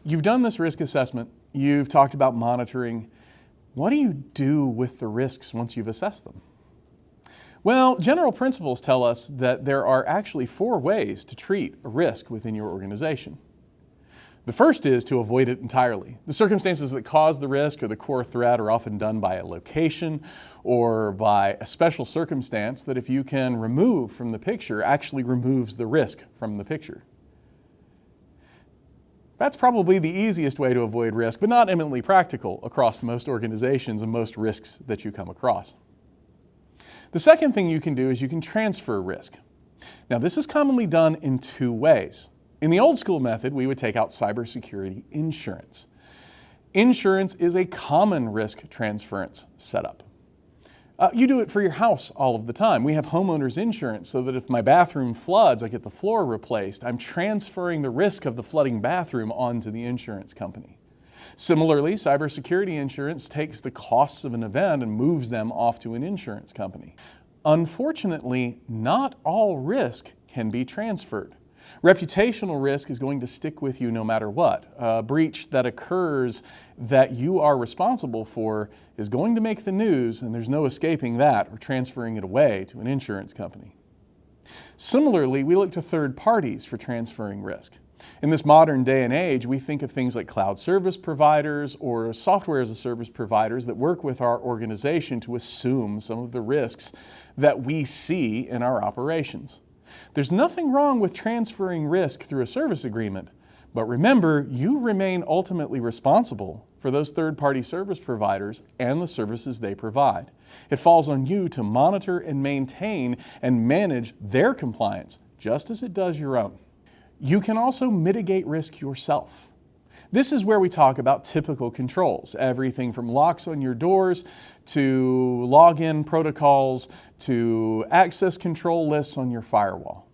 You've done this risk assessment, you've talked about monitoring. What do you do with the risks once you've assessed them? Well, general principles tell us that there are actually 4 ways to treat a risk within your organization. The first is to avoid it entirely. The circumstances that cause the risk or the core threat are often done by a location or by a special circumstance that, if you can remove from the picture, actually removes the risk from the picture. That's probably the easiest way to avoid risk, but not eminently practical across most organizations and most risks that you come across. The second thing you can do is you can transfer risk. Now, this is commonly done in 2 ways. In the old school method, we would take out cybersecurity insurance. Insurance is a common risk transference setup. You do it for your house all of the time. We have homeowners insurance so that if my bathroom floods, I get the floor replaced. I'm transferring the risk of the flooding bathroom onto the insurance company. Similarly, cybersecurity insurance takes the costs of an event and moves them off to an insurance company. Unfortunately, not all risk can be transferred. Reputational risk is going to stick with you no matter what. A breach that occurs that you are responsible for is going to make the news, and there's no escaping that or transferring it away to an insurance company. Similarly, we look to third parties for transferring risk. In this modern day and age, we think of things like cloud service providers or software as a service providers that work with our organization to assume some of the risks that we see in our operations. There's nothing wrong with transferring risk through a service agreement, but remember, you remain ultimately responsible for those third-party service providers and the services they provide. It falls on you to monitor and maintain and manage their compliance, just as it does your own. You can also mitigate risk yourself. This is where we talk about typical controls, everything from locks on your doors to login protocols to access control lists on your firewall.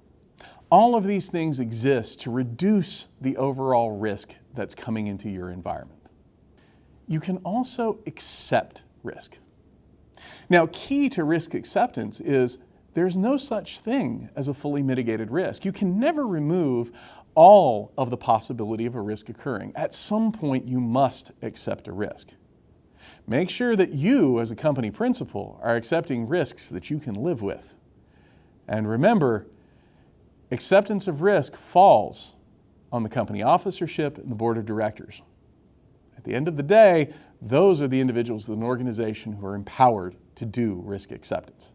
All of these things exist to reduce the overall risk that's coming into your environment. You can also accept risk. Now, key to risk acceptance is there's no such thing as a fully mitigated risk. You can never remove all of the possibility of a risk occurring. At some point, you must accept a risk. Make sure that you, as a company principal, are accepting risks that you can live with. And remember, acceptance of risk falls on the company officership and the board of directors. At the end of the day, those are the individuals in an organization who are empowered to do risk acceptance.